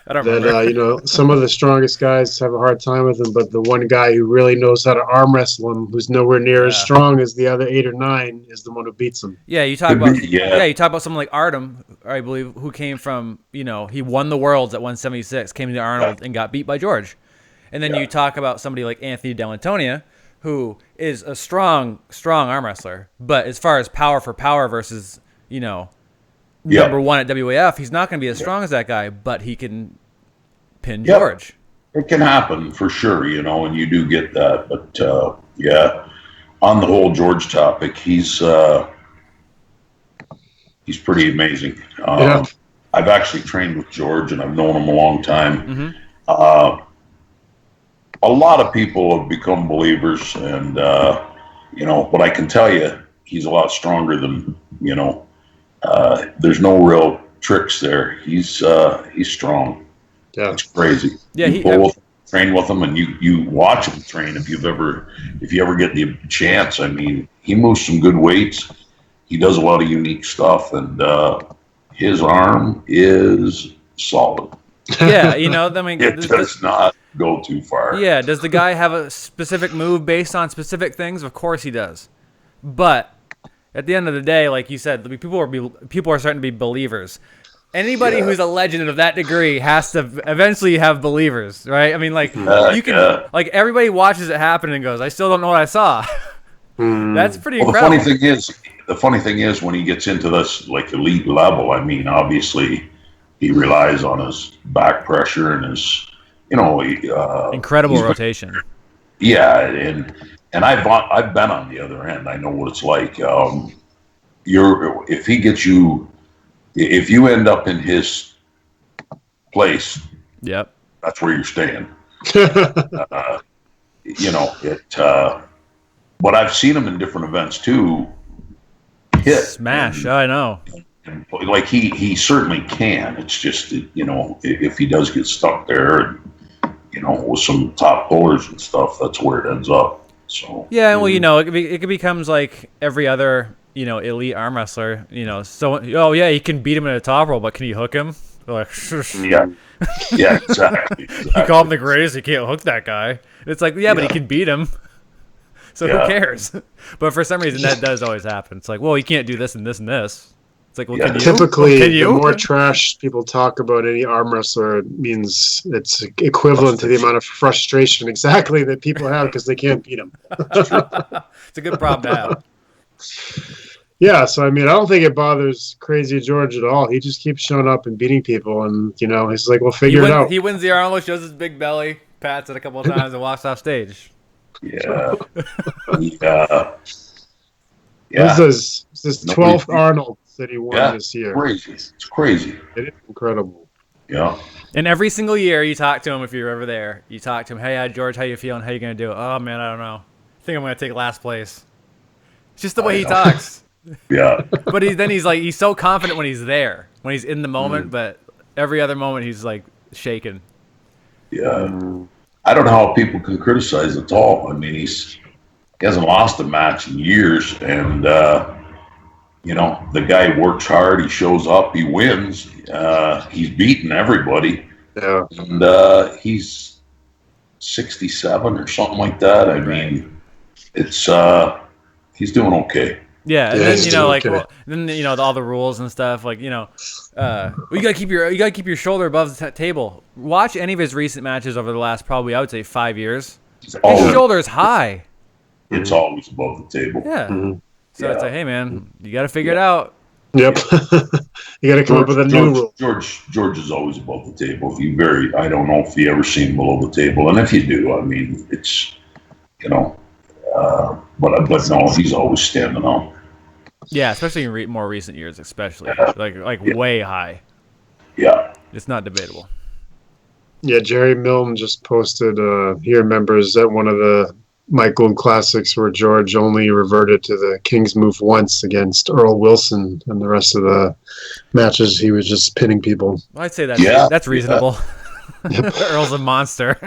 I don't that remember. some of the strongest guys have a hard time with him, but the one guy who really knows how to arm wrestle him, who's nowhere near as Yeah. strong as the other 8 or 9, is the one who beats him. Yeah, you talk Could about be, yeah. you talk about someone like Artem, I believe, who came from, he won the worlds at 176, came to Arnold and got beat by George. And then you talk about somebody like Anthony Delantonia, who is a strong arm wrestler, but as far as power for power versus, number 1 at WAF, he's not going to be as strong as that guy, but he can pin Yeah. George. It can happen for sure, and you do get that. But yeah, on the whole George topic, he's pretty amazing. Yeah. I've actually trained with George, and I've known him a long time. Mm-hmm. A lot of people have become believers, and but I can tell you, he's a lot stronger than there's no real tricks there. He's strong. Yeah. It's crazy. Yeah, you train with him, and you watch him train if you ever get the chance. I mean, he moves some good weights. He does a lot of unique stuff, and his arm is solid. Yeah, I mean, It does not go too far. yeah, does the guy have a specific move based on specific things? Of course he does. But at the end of the day, like you said, people are starting to be believers. Anybody who's a legend of that degree has to eventually have believers, right? I mean, like you can, like everybody watches it happen and goes, "I still don't know what I saw." That's pretty incredible. The funny thing is, when he gets into this like elite level, I mean, obviously he relies on his back pressure and his, Incredible rotation. Yeah, and I've been on the other end. I know what it's like. If you end up in his place, Yep. that's where you're staying. But I've seen him in different events too. Hit Smash. I know. and like he certainly can. It's just if he does get stuck there, with some top pullers and stuff, that's where it ends up. So Yeah, well, it becomes like every other, elite arm wrestler. So he can beat him in a top roll, but can you hook him? Like, yeah, exactly. you call him the greatest, you can't hook that guy. It's like, but he can beat him. So who cares? But for some reason, that does always happen. It's like, well, you can't do this and this and this. It's like, well, Yeah. can you? Typically, Can you? the more trash people talk about any arm wrestler means it's equivalent to the amount of frustration exactly that people have because they can't beat them. It's a good problem to have. Yeah, so I mean, I don't think it bothers Crazy George at all. He just keeps showing up and beating people, and he's like, "We'll figure it out." He wins the Arnold, shows his big belly, pats it a couple of times, and walks off stage. Yeah. This is his 12th Arnold that he won this year. It's crazy. It is incredible. Yeah. And every single year, you talk to him if you're ever there. You talk to him, "Hey, George, how you feeling? How you gonna do it?" "Oh man, I don't know. I think I'm gonna take last place." It's just the way he talks. Yeah. But he's so confident when he's there, when he's in the moment. But every other moment, he's like shaking. I don't know how people can criticize at all. I mean, he hasn't lost a match in years, and the guy works hard. He shows up. He wins. He's beaten everybody, and he's 67 or something like that. I mean, it's he's doing okay. Yeah, and then all the rules and stuff, you gotta keep your shoulder above the table. Watch any of his recent matches over the last probably I would say 5 years. His shoulder is high. It's always above the table. Yeah. So it's like, hey man, you got to figure it out. Yep. You got to come up with a new rule. George is always above the table. I don't know if you ever seen him below the table, and if you do, I mean, it's but no, he's always standing out. Yeah, especially in more recent years, especially way high. Yeah, it's not debatable. Yeah, Jerry Milne just posted. He remembers that one of the Mikel Gould classics where George only reverted to the King's move once against Earl Wilson, and the rest of the matches he was just pinning people. Well, I'd say that's reasonable. Earl's a monster.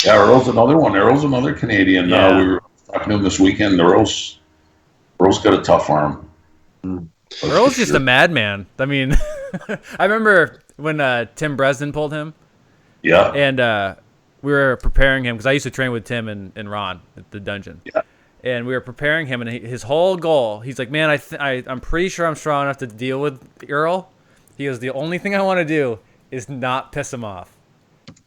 Yeah, Earl's another one. Earl's another Canadian. Yeah. We were talking to him this weekend. Earl's got a tough arm. Earl's just a madman. I mean, I remember when Tim Bresnan pulled him. Yeah. And we were preparing him because I used to train with Tim and Ron at the dungeon. Yeah. And we were preparing him, and his whole goal, he's like, man, I'm pretty sure I'm strong enough to deal with Earl. He goes, the only thing I want to do is not piss him off.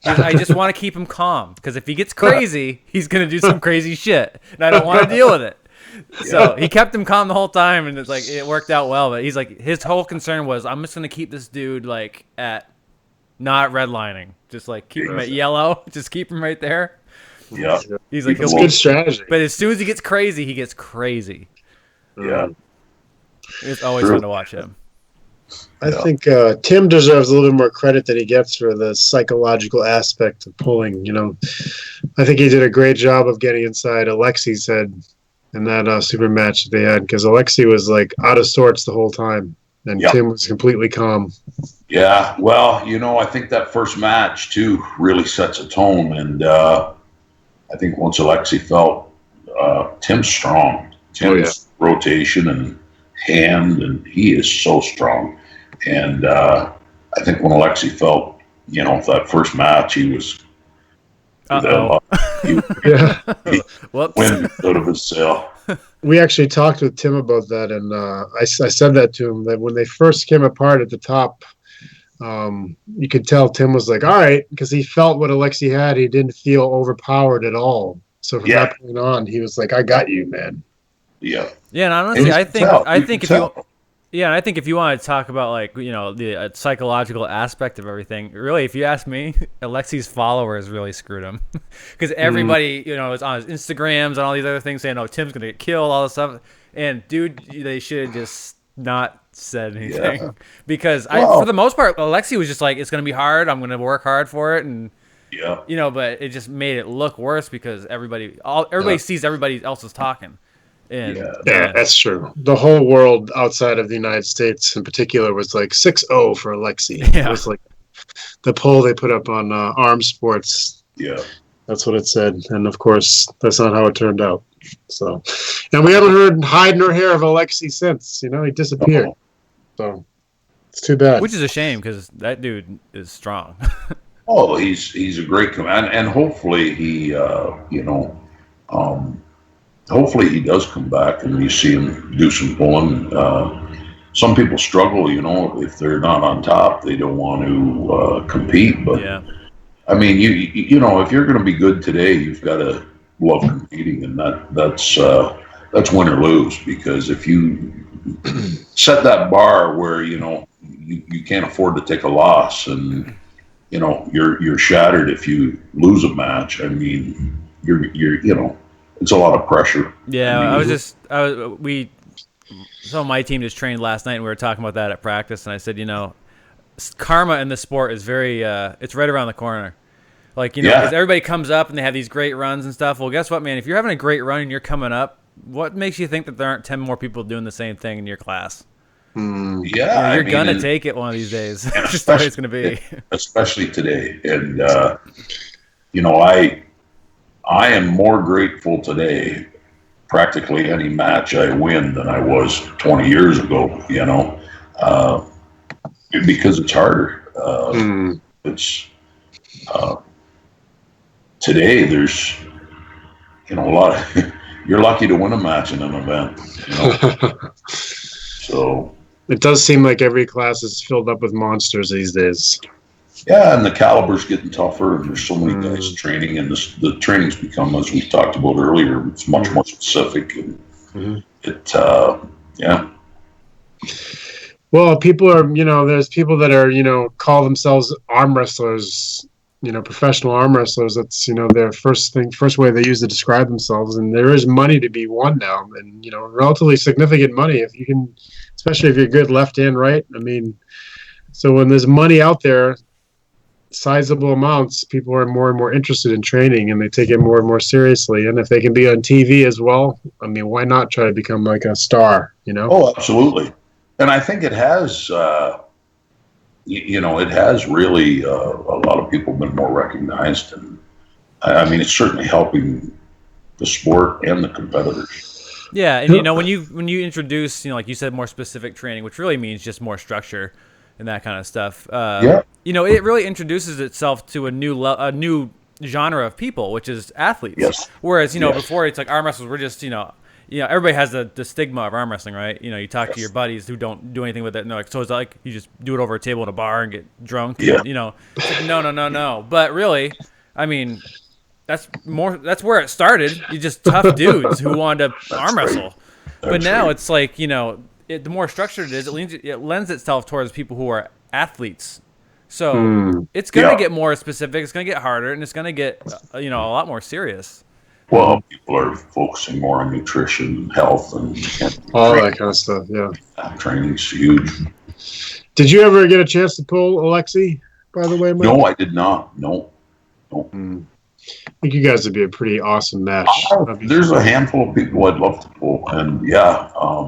I just want to keep him calm, because if he gets crazy, he's going to do some crazy shit, and I don't want to deal with it. So he kept him calm the whole time, and it worked out well. But he's like, his whole concern was, I'm just going to keep this dude at not redlining, just keep him at yellow, just keep him right there. Yeah, he's like, it's a good strategy. But as soon as he gets crazy, he gets crazy. Yeah, it's always fun to watch him. I think Tim deserves a little bit more credit than he gets for the psychological aspect of pulling. I think he did a great job of getting inside Alexi's head in that super match that they had, because Alexi was out of sorts the whole time, and Tim was completely calm. Yeah, well, I think that first match too really sets a tone, and I think once Alexi felt Tim's strong, Tim's rotation and hand, and he is so strong. And I think when Alexi felt, that first match, he was wind out of his sail. We actually talked with Tim about that, and I said that to him, that when they first came apart at the top, you could tell Tim was like, all right, because he felt what Alexi had. He didn't feel overpowered at all. So from that point on, he was like, I got you, man. Yeah. Yeah, and honestly, I think if you want to talk about the psychological aspect of everything, really, if you ask me, Alexi's followers really screwed him, because everybody is on his Instagrams and all these other things saying, "Oh, Tim's gonna get killed," all this stuff. And dude, they should have just not said anything, because for the most part, Alexi was just like, "It's gonna be hard. I'm gonna work hard for it," and but it just made it look worse because everybody sees everybody else is talking. Yeah, that's true. The whole world outside of the United States in particular was 6-0 for Alexi. Yeah. It was the poll they put up on Arm Sports. Yeah. That's what it said. And of course, that's not how it turned out. So, and we haven't heard hide nor hair of Alexi since. He disappeared. So, it's too bad. Which is a shame, because that dude is strong. Oh, he's a great command, and hopefully he, hopefully he does come back and you see him do some pulling. Some people struggle, if they're not on top, they don't want to compete. But I mean, if you're going to be good today, you've got to love competing, and that's win or lose. Because if you set that bar where you can't afford to take a loss, and you're shattered if you lose a match. I mean, you're it's a lot of pressure. Yeah, so my team just trained last night, and we were talking about that at practice, and I said, karma in this sport is very, it's right around the corner. As everybody comes up and they have these great runs and stuff, well, guess what, man? If you're having a great run and you're coming up, what makes you think that there aren't 10 more people doing the same thing in your class? Yeah, you're gonna take it one of these days. And It's just the way it's gonna be. especially today. And I am more grateful today, practically any match I win, than I was 20 years ago. Uh, because it's harder. It's today. There's a lot of you're lucky to win a match in an event. So it does seem like every class is filled up with monsters these days. yeah, and the caliber's getting tougher, and there's so many guys training, and the training's become, as we talked about earlier, it's much more specific, and yeah. Well, people are, there's people that are, call themselves arm wrestlers, professional arm wrestlers. That's, their first way they use to describe themselves. And there is money to be won now, and, relatively significant money if you can, especially if you're good left and right. I mean, so when there's money out there, sizable amounts, people are more and more interested in training, and they take it more and more seriously. And if they can be on TV as well, I mean, why not try to become like a star, Oh, absolutely. And I think it has, it has really, a lot of people been more recognized. And I mean, it's certainly helping the sport and the competitors. Yeah, and when you introduce, like you said, more specific training, which really means just more structure and that kind of stuff. It really introduces itself to a new genre of people, which is athletes. Yes. Whereas before it's like arm wrestlers were just everybody has the stigma of arm wrestling, right? You talk to your buddies who don't do anything with it, and they're like, so it's like you just do it over a table in a bar and get drunk. Yeah. And, it's like, no. But really, I mean, that's where it started. You just tough dudes who wanted to arm wrestle. But now it's like, the more structured it is, it lends itself towards people who are athletes. So it's going to get more specific. It's going to get harder, and it's going to get, a lot more serious. Well, people are focusing more on nutrition, health, and all that kind of stuff. Yeah, training's huge. Did you ever get a chance to pull Alexi? By the way, Mike? No, I did not. No. I think you guys would be a pretty awesome match. There's a handful of people I'd love to pull, and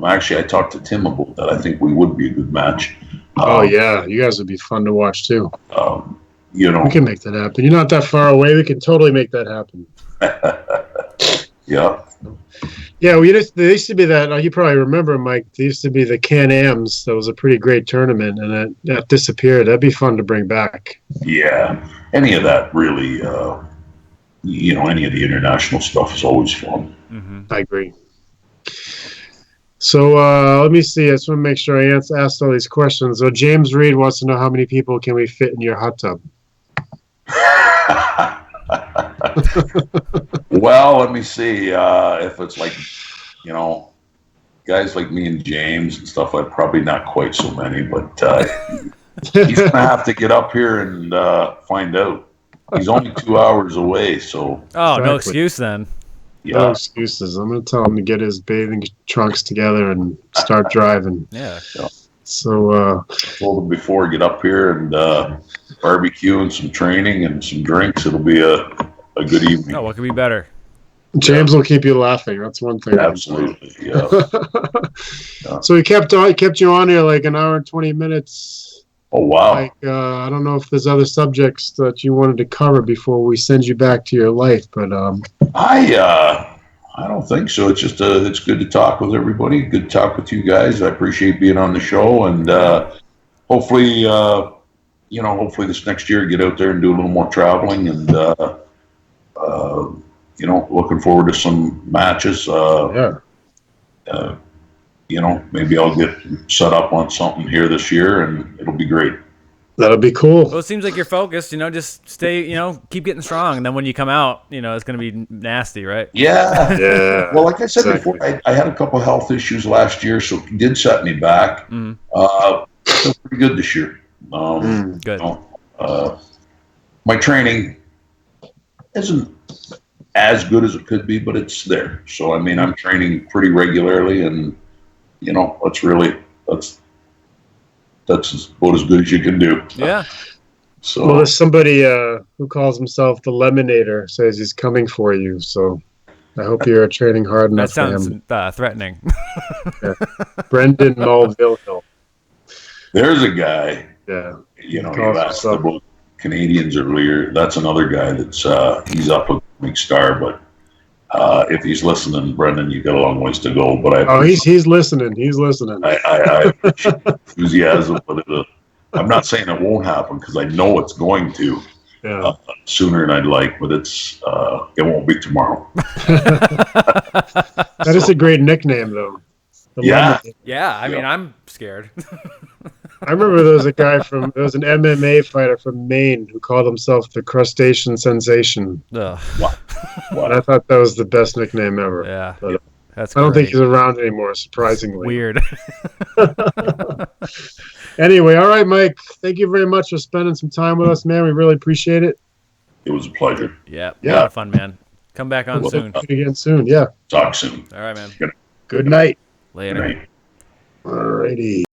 actually, I talked to Tim about that. I think we would be a good match. You guys would be fun to watch too. We can make that happen. You're not that far away. We can totally make that happen. Yeah. Yeah, there used to be that. You probably remember, Mike. There used to be the Can-Ams. That was a pretty great tournament, and that disappeared. That'd be fun to bring back. Yeah, any of that really. Any of the international stuff is always fun. Mm-hmm. I agree. So let me see. I just want to make sure I asked all these questions. So James Reed wants to know how many people can we fit in your hot tub? Well, let me see. If it's like, guys like me and James and stuff, I'd probably not quite so many, but he's going to have to get up here and find out. He's only 2 hours away, so. Oh, no excuse then. Yeah. No excuses. I'm going to tell him to get his bathing trunks together and start driving. Yeah. So. Told him before, get up here and barbecue and some training and some drinks. It'll be a good evening. Oh, what could be better? James will keep you laughing. That's one thing. Absolutely, yeah. So he kept you on here like an hour and 20 minutes. Oh, wow. Like, I don't know if there's other subjects that you wanted to cover before we send you back to your life, but I don't think so. It's just it's good to talk with everybody. Good to talk with you guys. I appreciate being on the show, and hopefully, hopefully this next year get out there and do a little more traveling, and looking forward to some matches. Maybe I'll get set up on something here this year, and it'll be great. That'll be cool. Well, it seems like you're focused. Just stay. Keep getting strong, and then when you come out, it's going to be nasty, right? Yeah. Yeah. Well, like I said before, I had a couple of health issues last year, so it did set me back. Feel pretty good this year. Good. My training isn't as good as it could be, but it's there. So I mean, I'm training pretty regularly, and that's about as good as you can do. Yeah. So well, there's somebody who calls himself the Lemonator says he's coming for you. So I hope you're training hard enough That sounds for him. threatening. Yeah. Brendan Mulvihill. There's a guy. Yeah. You know, Calls you asked himself. about Canadians earlier. That's another guy that's he's up a big star, but if he's listening, Brendan, you got a long ways to go. But He's listening. He's listening. I appreciate the enthusiasm, but I'm not saying it won't happen because I know it's going to sooner than I'd like. But it won't be tomorrow. That is a great nickname, though. Yeah. Yeah, I mean, I'm scared. I remember there was an MMA fighter from Maine who called himself the Crustacean Sensation. Ugh. What? And I thought that was the best nickname ever. Yeah. But That's I don't think great. he's around anymore, surprisingly. Weird. Anyway, all right, Mike. Thank you very much for spending some time with us, man. We really appreciate it. It was a pleasure. Yeah. A lot of fun, man. Come back on soon. We'll do it again soon. Yeah. Talk soon. All right, man. Good night. Later. Good night. All righty.